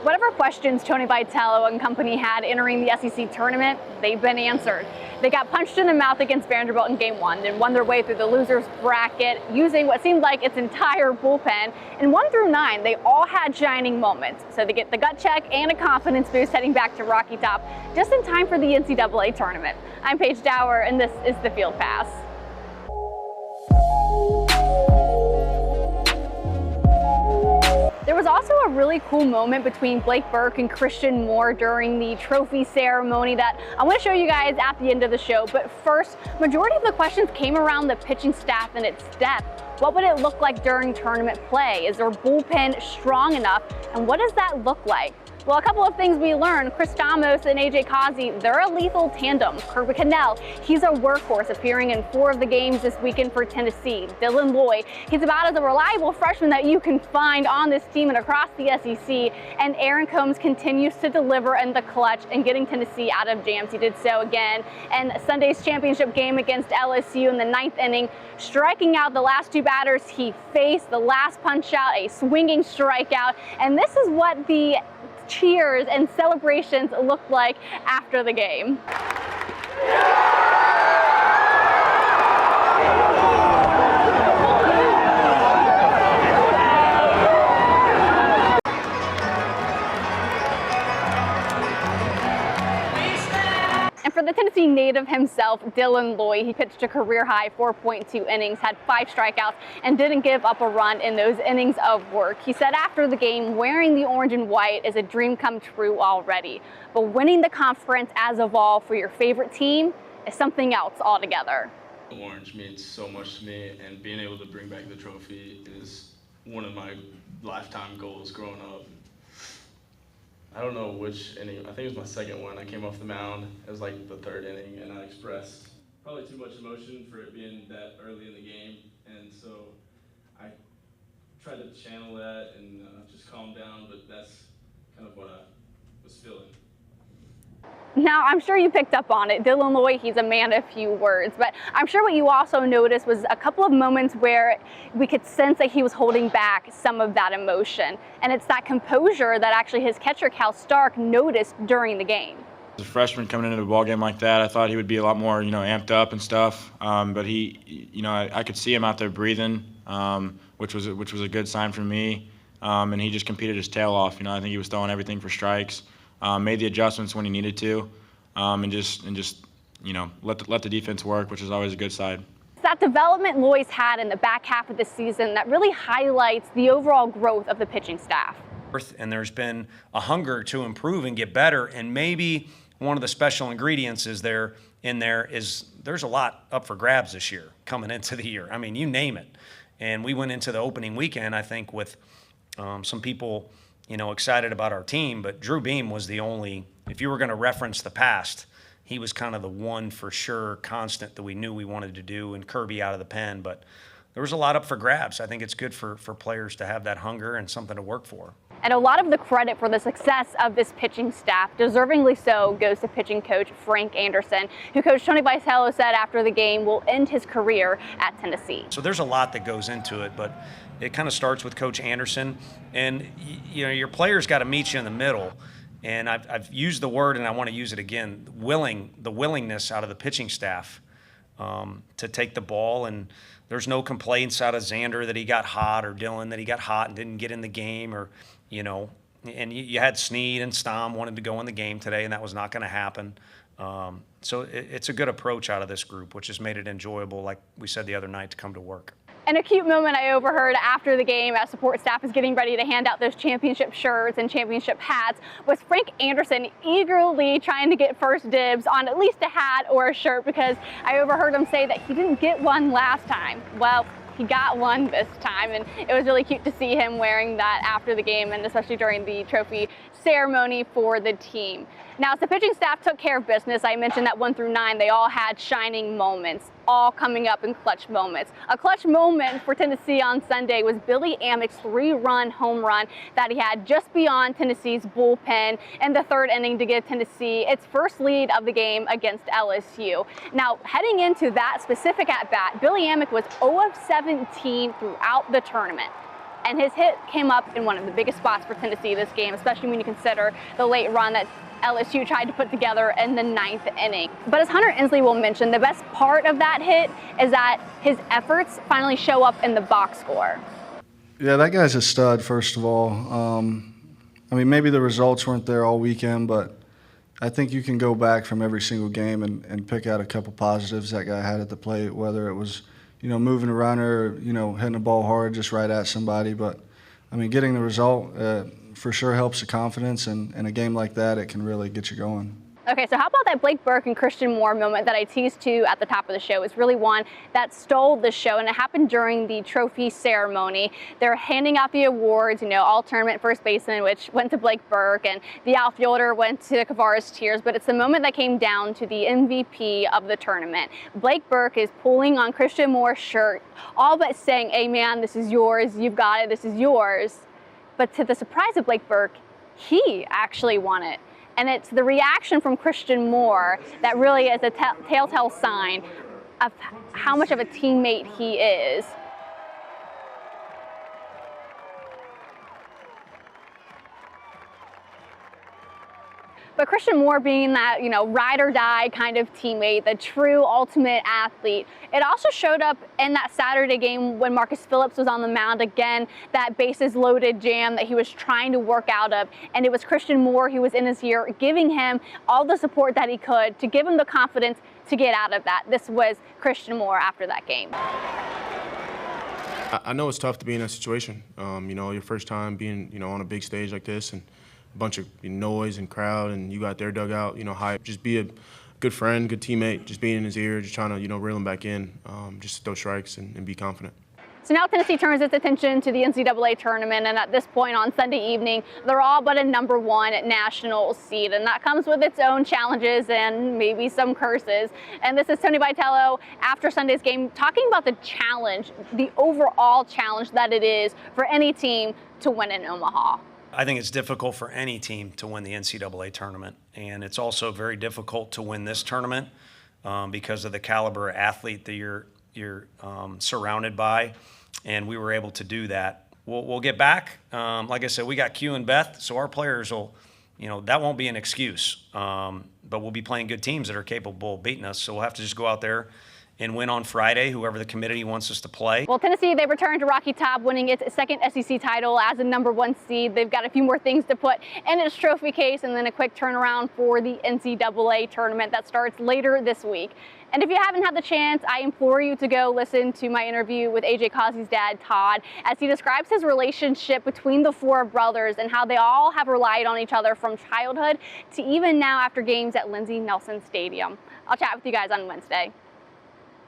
Whatever questions Tony Vitello and company had entering the SEC tournament, they've been answered. They got punched in the mouth against Vanderbilt in Game 1 and won their way through the losers bracket using what seemed like its entire bullpen. And 1 through 9, they all had shining moments. So they get the gut check and a confidence boost heading back to Rocky Top just in time for the NCAA tournament. I'm Paige Dower, and this is the Field Pass. There was also a really cool moment between Blake Burke and Christian Moore during the trophy ceremony that I want to show you guys at the end of the show. But first, majority of the questions came around the pitching staff and its depth. What would it look like during tournament play? Is their bullpen strong enough? And what does that look like? Well, a couple of things we learned. Chris Stamos and AJ Causey, they're a lethal tandem. Kirby Cannell, he's a workhorse, appearing in 4 of the games this weekend for Tennessee. Dylan Loy, he's about as a reliable freshman that you can find on this team and across the SEC. And Aaron Combs continues to deliver in the clutch and getting Tennessee out of jams. He did so again in Sunday's championship game against LSU in the 9th inning, striking out the last 2 batters he faced. The last punch out, a swinging strikeout. And this is what the cheers and celebrations looked like after the game. And for the Tennessee native himself, Dylan Loy, he pitched a career-high 4.2 innings, had 5 strikeouts, and didn't give up a run in those innings of work. He said after the game, wearing the orange and white is a dream come true already. But winning the conference as a Vol for your favorite team is something else altogether. Orange means so much to me, and being able to bring back the trophy is one of my lifetime goals growing up. I don't know which inning, I think it was my second one. I came off the mound, it was like the 3rd inning, and I expressed probably too much emotion for it being that early in the game. And so I tried to channel that and just calm down, but that's kind of what I was feeling. Now, I'm sure you picked up on it. Dylan Loy, he's a man of few words, but I'm sure what you also noticed was a couple of moments where we could sense that he was holding back some of that emotion. And it's that composure that actually his catcher, Cal Stark, noticed during the game. As a freshman coming into a ball game like that, I thought he would be a lot more, amped up and stuff. But he, I could see him out there breathing, which was a good sign for me. And he just competed his tail off. I think he was throwing everything for strikes. Made the adjustments when he needed to, and just let the defense work, which is always a good side. That development Loy's had in the back half of the season that really highlights the overall growth of the pitching staff. And there's been a hunger to improve and get better, and maybe one of the special ingredients is there's a lot up for grabs this year coming into the year. I mean, you name it. And we went into the opening weekend, I think, with some people excited about our team, but Drew Beam was the only, if you were going to reference the past, he was kind of the one for sure constant that we knew we wanted to do, and Kirby out of the pen. But there was a lot up for grabs. I think it's good for players to have that hunger and something to work for. And a lot of the credit for the success of this pitching staff, deservingly so, goes to pitching coach Frank Anderson, who Coach Tony Vitello said after the game will end his career at Tennessee. So there's a lot that goes into it, but it kind of starts with Coach Anderson, and your players got to meet you in the middle. And I've used the word, and I want to use it again, the willingness out of the pitching staff to take the ball. And there's no complaints out of Xander that he got hot, or Dylan that he got hot and didn't get in the game, or and you had Snead and Stom wanted to go in the game today, and that was not going to happen. So it's a good approach out of this group, which has made it enjoyable, like we said the other night, to come to work. And a cute moment I overheard after the game as support staff is getting ready to hand out those championship shirts and championship hats was Frank Anderson eagerly trying to get first dibs on at least a hat or a shirt, because I overheard him say that he didn't get one last time. Well, he got one this time, and it was really cute to see him wearing that after the game, and especially during the trophy ceremony for the team. Now, as the pitching staff took care of business, I mentioned that 1 through 9, they all had shining moments, all coming up in clutch moments. A clutch moment for Tennessee on Sunday was Billy Amick's 3-run home run that he had just beyond Tennessee's bullpen in the 3rd inning to give Tennessee its first lead of the game against LSU. Now, heading into that specific at-bat, Billy Amick was 0 of 17 throughout the tournament. and his hit came up in one of the biggest spots for Tennessee this game, especially when you consider the late run that LSU tried to put together in the 9th inning. But as Hunter Inslee will mention, the best part of that hit is that his efforts finally show up in the box score. Yeah, that guy's a stud, first of all. I mean, maybe the results weren't there all weekend, but I think you can go back from every single game and pick out a couple positives that guy had at the plate, whether it was, moving a runner, hitting the ball hard just right at somebody. But, I mean, getting the result for sure helps the confidence, and in a game like that, it can really get you going. Okay, so how about that Blake Burke and Christian Moore moment that I teased to at the top of the show? It's really one that stole the show, and it happened during the trophy ceremony. They're handing out the awards, all tournament first baseman, which went to Blake Burke, and the outfielder went to Kavares Tears, but it's the moment that came down to the MVP of the tournament. Blake Burke is pulling on Christian Moore's shirt, all but saying, "Hey man, this is yours, you've got it, this is yours." But to the surprise of Blake Burke, he actually won it. And it's the reaction from Christian Moore that really is a telltale sign of how much of a teammate he is. But Christian Moore being that, ride or die kind of teammate, the true ultimate athlete, it also showed up in that Saturday game when Marcus Phillips was on the mound again, that bases loaded jam that he was trying to work out of. And it was Christian Moore who was in his ear, giving him all the support that he could to give him the confidence to get out of that. This was Christian Moore after that game. I know it's tough to be in that situation. Your first time being, on a big stage like this, and a bunch of noise and crowd, and you got their dugout, hype. Just be a good friend, good teammate, just being in his ear, just trying to, reel him back in, just throw strikes and be confident. So now Tennessee turns its attention to the NCAA tournament, and at this point on Sunday evening, they're all but a #1 national seed, and that comes with its own challenges and maybe some curses. And this is Tony Vitello after Sunday's game talking about the challenge, the overall challenge that it is for any team to win in Omaha. I think it's difficult for any team to win the NCAA tournament, and it's also very difficult to win this tournament because of the caliber of athlete that you're surrounded by, and we were able to do that. We'll get back. Like I said, we got Q and Beth, so our players will, that won't be an excuse, but we'll be playing good teams that are capable of beating us, so we'll have to just go out there and win on Friday, whoever the committee wants us to play. Well, Tennessee, they returned to Rocky Top, winning its second SEC title as a #1 seed. They've got a few more things to put in its trophy case, and then a quick turnaround for the NCAA tournament that starts later this week. And if you haven't had the chance, I implore you to go listen to my interview with AJ Causey's dad, Todd, as he describes his relationship between the four brothers and how they all have relied on each other from childhood to even now after games at Lindsey Nelson Stadium. I'll chat with you guys on Wednesday.